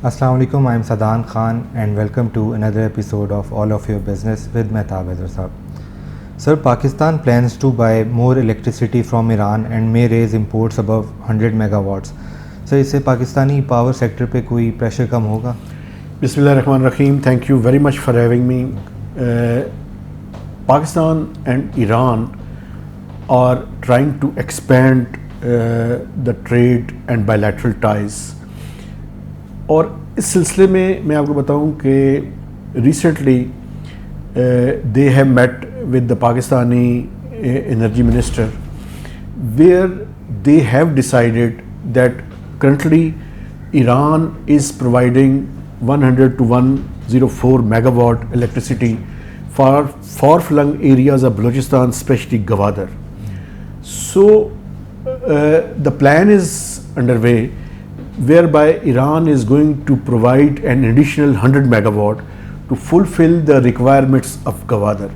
Assalamu alaikum, I am Sadan Khan and welcome to another episode of All of Your Business with Mehtab Haider Saab. Sir, Pakistan plans to buy more electricity from Iran and may raise imports above 100 megawatts. Sir, इससे Pakistani power sector पे कोई pressure कम होगा? Bismillahirrahmanirrahim. Thank you very much for having me. Pakistan and Iran are trying to expand the trade and bilateral ties. और इस सिलसिले में मैं आपको बताऊं कि recently they have met with the Pakistani energy minister where they have decided that currently Iran is providing 100 to 104 megawatt electricity for far-flung areas of Balochistan, especially Gwadar. So the plan is underway whereby Iran is going to provide an additional 100 megawatt to fulfill the requirements of Gwadar.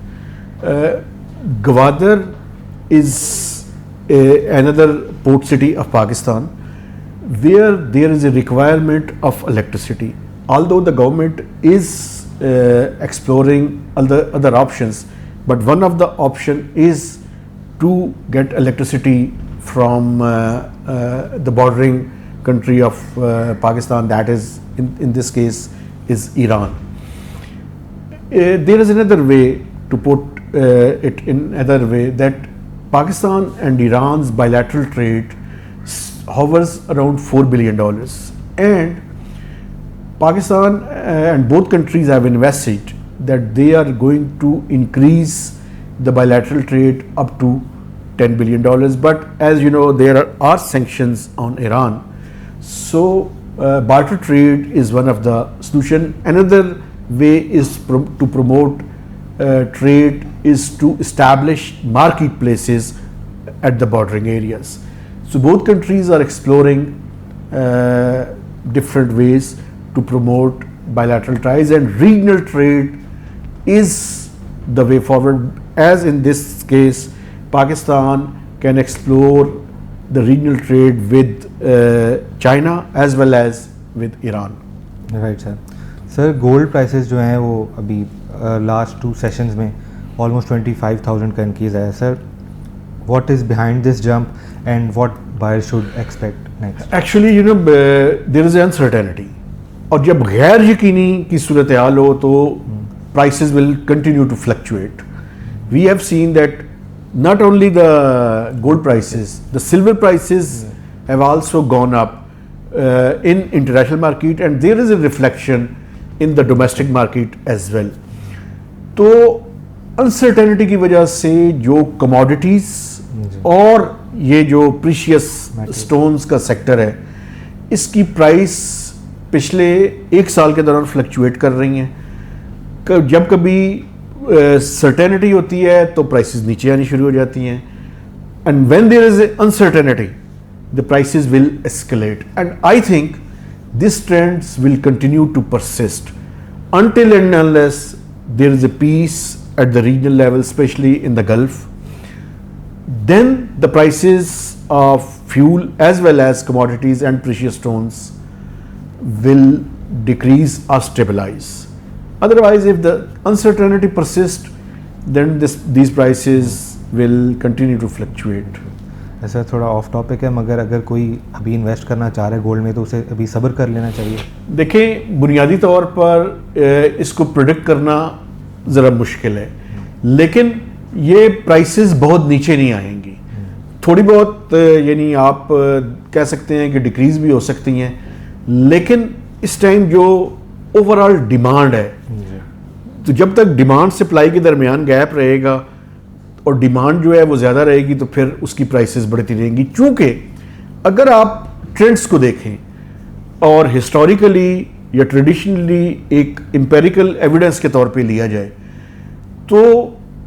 Gwadar is another port city of Pakistan where there is a requirement of electricity. Although the government is exploring other options, but one of the option is to get electricity from the bordering country of Pakistan, that is in this case is Iran. There is another way to put it in another way, that Pakistan and Iran's bilateral trade hovers around $4 billion, and Pakistan and both countries have invested that they are going to increase the bilateral trade up to $10 billion. But as you know, there are sanctions on Iran. So barter trade is one of the solution. Another way is to promote trade is to establish marketplaces at the bordering areas. So both countries are exploring different ways to promote bilateral ties, and regional trade is the way forward. As in this case, Pakistan can explore the regional trade with China as well as with Iran. Right sir. Sir, gold prices जो हैं वो अभी last 2 sessions में almost 25,000 का increase आया. Sir, what is behind this jump and what buyers should expect next? Actually, you know, there is uncertainty. और जब गैर यकीनी की सूरत हाल हो तो prices will continue to fluctuate. We have seen that not only the gold prices, the silver prices have also gone up in international market, and there is a reflection in the domestic market as well. तो uncertainty की वजह से जो commodities और ये जो precious stones का sector है, इसकी प्राइस पिछले 1 साल के दौरान फ्लक्चुएट कर रही हैं. जब कभी सर्टेनिटी होती है तो प्राइसेस नीचे आनी शुरू हो जाती हैं, and when there is uncertainty the prices will escalate, and I think this trends will continue to persist until and unless there is a peace at the regional level, especially in the Gulf. Then the prices of fuel as well as commodities and precious stones will decrease or stabilize. Otherwise, if the uncertainty persists, then these prices will continue to fluctuate. ऐसा थोड़ा of topic है, मगर अगर कोई अभी invest करना चाह रहा है गोल्ड में तो उसे अभी सब्र कर लेना चाहिए. देखें, बुनियादी तौर पर इसको प्रेडिक्ट करना ज़रा मुश्किल है, लेकिन ये प्राइसेस बहुत नीचे नहीं आएंगी. थोड़ी बहुत यानी आप कह सकते हैं कि डिक्रीज भी हो सकती हैं, लेकिन इस टाइम जो ओवरऑल डिमांड है, तो जब तक डिमांड सप्लाई के दरमियान गैप रहेगा और डिमांड जो है वो ज़्यादा रहेगी तो फिर उसकी प्राइसेस बढ़ती रहेंगी. चूँकि अगर आप ट्रेंड्स को देखें और हिस्टोरिकली या ट्रेडिशनली एक एम्पेरिकल एविडेंस के तौर पे लिया जाए, तो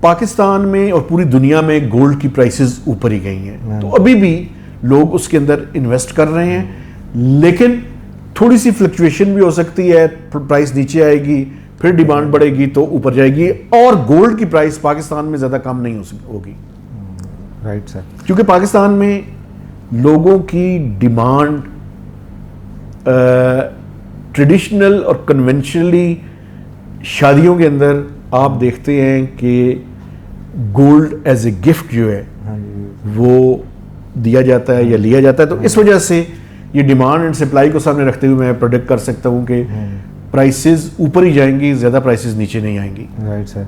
पाकिस्तान में और पूरी दुनिया में गोल्ड की प्राइसेस ऊपर ही गई हैं. तो अभी भी लोग उसके अंदर इन्वेस्ट कर रहे हैं, लेकिन थोड़ी सी फ्लक्चुएशन भी हो सकती है. प्राइस नीचे आएगी, फिर डिमांड बढ़ेगी तो ऊपर जाएगी, और गोल्ड की प्राइस पाकिस्तान में ज़्यादा कम नहीं होगी. Right sir. क्योंकि पाकिस्तान में लोगों की डिमांड ट्रेडिशनल और कन्वेंशनली शादियों के अंदर आप देखते हैं कि गोल्ड एज ए गिफ्ट जो है हाँ जी। वो दिया जाता है या लिया जाता है, तो इस वजह से ये डिमांड एंड सप्लाई को सामने रखते हुए मैं प्रोडिक्ट कर सकता हूँ कि प्राइसेस ऊपर ही जाएंगी, ज़्यादा प्राइसेस नीचे नहीं आएंगी। Right sir.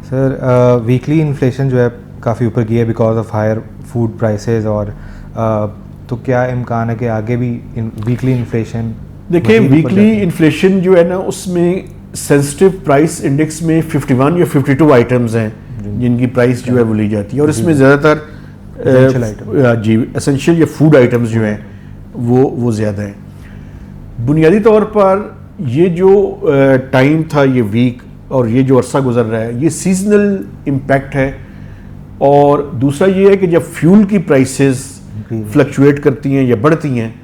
Sir weekly inflation जो है काफ़ी ऊपर की है because of higher food prices, और तो क्या इम्कान है कि आगे भी वीकली इन्फ्लेशन? देखिए, वीकली इन्फ्लेशन जो है ना, उसमें सेंसिटिव प्राइस इंडेक्स में 51 या 52 आइटम्स हैं जिनकी प्राइस जो है वो ली जाती है, और इसमें ज़्यादातर जी एसेंशियल या फूड आइटम्स जो हैं वो ज़्यादा हैं। बुनियादी तौर पर ये जो टाइम था, ये वीक और ये जो अरसा गुजर रहा है, ये सीजनल इम्पैक्ट है। और दूसरा ये है कि जब फ्यूल की प्राइसेस फ्लक्चुएट करती हैं या बढ़ती हैं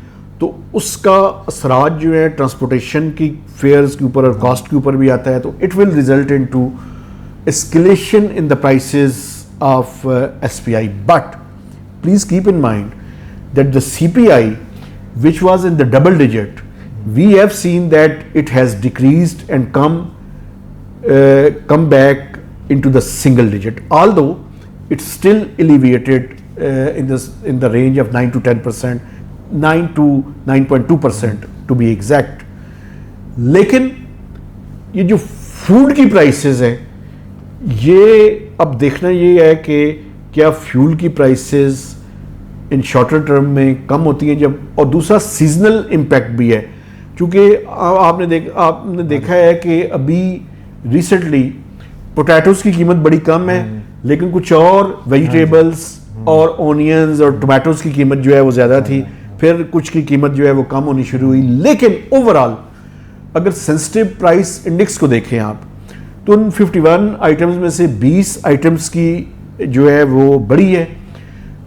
तो उसका असरात जो है ट्रांसपोर्टेशन की फेयर्स के ऊपर और कॉस्ट के ऊपर भी आता है, तो it will result into escalation in the prices of SPI। But please keep in mind that the CPI which was in the double digit, we have seen that it has decreased and come back into the single digit, although it's still elevated in the range of 9 to 10%, 9 to 9.2% to be exact। लेकिन ये जो food की prices हैं, ये अब देखना ये है कि क्या फ्यूल की प्राइसेस इन शॉर्टर टर्म में कम होती हैं जब, और दूसरा सीजनल इम्पैक्ट भी है, क्योंकि आपने देखा है कि अभी रिसेंटली पोटैटोज़ की कीमत बड़ी कम है, लेकिन कुछ और वेजिटेबल्स और ऑनियंस और टोमेटोज़ की कीमत जो है वो ज़्यादा थी, फिर कुछ की कीमत जो है वो कम होनी शुरू हुई। लेकिन ओवरऑल अगर सेंसिटिव प्राइस इंडेक्स को देखें आप, तो उन 51 आइटम्स में से 20 आइटम्स की जो है वो बढ़ी है,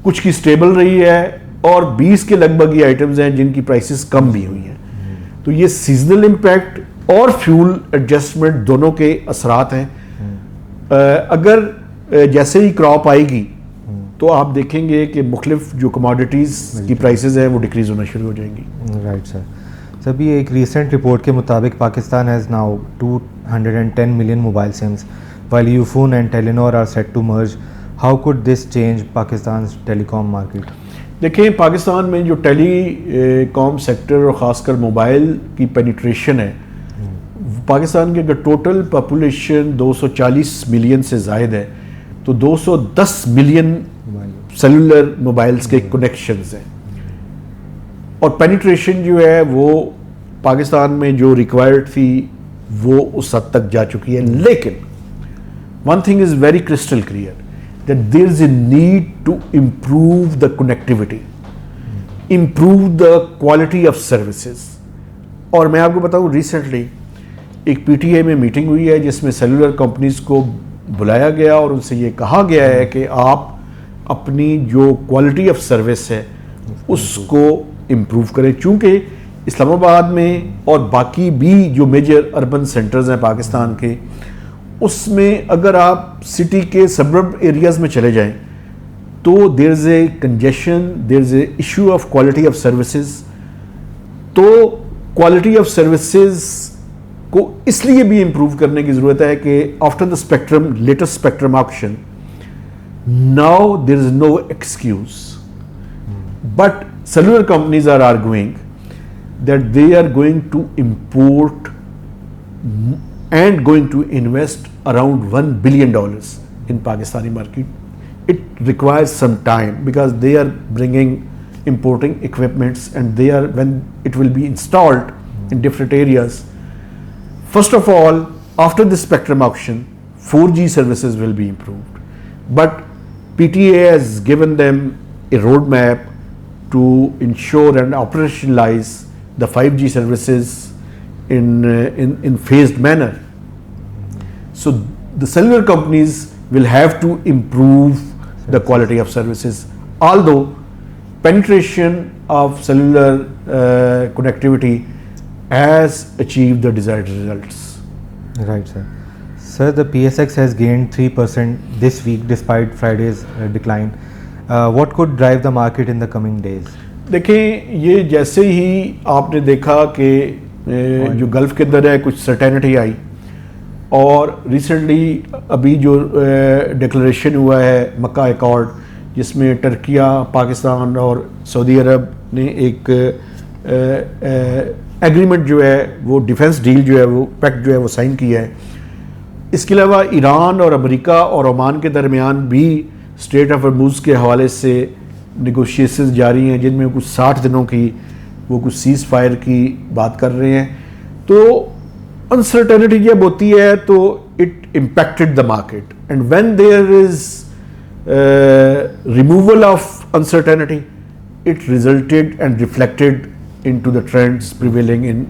कुछ की स्टेबल रही है, और 20 के लगभग ये आइटम्स हैं जिनकी प्राइसेस कम भी हुई हैं। तो ये सीजनल इम्पैक्ट और फ्यूल एडजस्टमेंट दोनों के असरात हैं। अगर जैसे ही क्रॉप आएगी तो आप देखेंगे कि मुख्तलिफ जो कमोडिटीज़ की प्राइसेस हैं वो डिक्रीज होना शुरू हो जाएंगी। Right sir. सभी एक रीसेंट रिपोर्ट के मुताबिक Pakistan has now 210 million mobile sims while Ufone and Telenor are set to merge. How could this change Pakistan's telecom market? देखिए, पाकिस्तान में जो टेलीकॉम सेक्टर और ख़ासकर मोबाइल की पेनिट्रेशन है, पाकिस्तान की अगर टोटल पॉपुलेशन 240 मिलियन से ज़ायद है तो 210 मिलियन सेलुलर मोबाइल्स के कनेक्शंस हैं, और पेनिट्रेशन जो है वो पाकिस्तान में जो रिक्वायर्ड थी वो उस हद तक जा चुकी है। लेकिन one thing is very crystal clear that there is a need to improve the connectivity, improve the quality of services। और मैं आपको बताऊं, रिसेंटली एक PTA में मीटिंग हुई है जिसमें सेलुलर कंपनीज को बुलाया गया और उनसे ये कहा गया है कि आप अपनी जो क्वालिटी ऑफ सर्विस है उसको इम्प्रूव करें, चूँकि इस्लामाबाद में और बाकी भी जो मेजर अर्बन सेंटर्स हैं पाकिस्तान के, उसमें अगर आप सिटी के सबर्ब एरियाज़ में चले जाएं तो there is a congestion, there is a issue of quality of services. तो क्वालिटी ऑफ सर्विसेज को इसलिए भी इम्प्रूव करने की ज़रूरत है कि after the spectrum latest spectrum auction now there is no excuse, but cellular companies are arguing that they are going to import and going to invest around $1 billion in Pakistani market. It requires some time because they are importing equipments, and they are, when it will be installed in different areas, first of all, after the spectrum auction, 4G services will be improved. But PTA has given them a roadmap to ensure and operationalize the 5G services in phased manner. So the cellular companies will have to improve the quality of services, although penetration of cellular connectivity has achieved the desired results. Right, sir. Sir, the PSX has gained 3% this week despite Friday's decline. What could drive the market in the coming days? देखें, ये जैसे ही आपने देखा कि जो gulf के अंदर है कुछ सर्टेनिटी आई, और रिसेंटली अभी जो डिक्लेरेशन हुआ है मक्का अकॉर्ड, जिसमें टर्किया, पाकिस्तान और सऊदी अरब ने एक एग्रीमेंट जो है वो डिफेंस डील जो है वो पैक्ट जो है वो साइन किया है। इसके अलावा ईरान और अमेरिका और ओमान के दरमियान भी स्ट्रेट ऑफ हॉर्मुज़ के हवाले से नेगोशिएशंस जारी हैं, जिनमें कुछ 60 दिनों की वो कुछ सीज़ फायर की बात कर रहे हैं। तो अनसर्टेनिटी जब होती है तो it impacted the market, and when there is removal of uncertainty it resulted and reflected into the trends prevailing in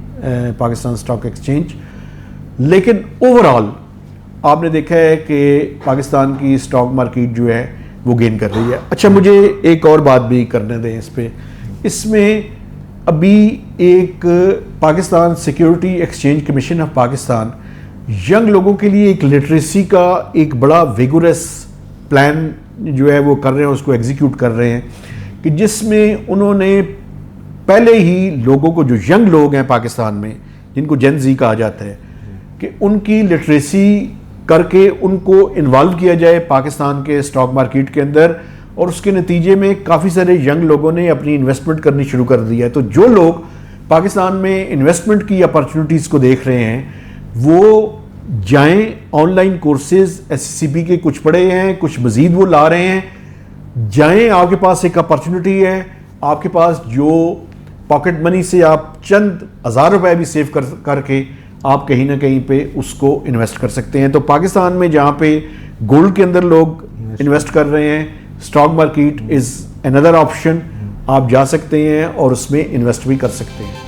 Pakistan Stock Exchange। लेकिन ओवरऑल आपने देखा है कि पाकिस्तान की स्टॉक मार्केट जो है वो गेन कर रही है। अच्छा, मुझे एक और बात भी करने दें इस पे। इसमें अभी एक Pakistan security exchange commission of Pakistan young लोगों के लिए एक लिटरेसी का एक बड़ा विगोरस प्लान जो है वो कर रहे हैं, उसको एग्जीक्यूट कर रहे हैं, कि जिसमें उन्होंने पहले ही लोगों को, जो यंग लोग हैं पाकिस्तान में जिनको जेन ज़ी कहा जाता है, कि उनकी लिटरेसी करके उनको इन्वॉल्व किया जाए पाकिस्तान के स्टॉक मार्केट के अंदर, और उसके नतीजे में काफ़ी सारे यंग लोगों ने अपनी इन्वेस्टमेंट करनी शुरू कर दी है। तो जो लोग पाकिस्तान में इन्वेस्टमेंट की अपॉर्चुनिटीज़ को देख रहे हैं वो जाएं, ऑनलाइन कोर्सेज SCCP के कुछ पढ़े हैं, कुछ मज़ीद वो ला रहे हैं, जाएं, आपके पास एक अपॉर्चुनिटी है, आपके पास जो पॉकेट मनी से आप चंद हज़ार रुपए भी सेव करके आप कहीं ना कहीं पे उसको इन्वेस्ट कर सकते हैं। तो पाकिस्तान में जहाँ पे गोल्ड के अंदर लोग इन्वेस्ट कर रहे हैं, stock market is another option, आप जा सकते हैं और उसमें इन्वेस्ट भी कर सकते हैं।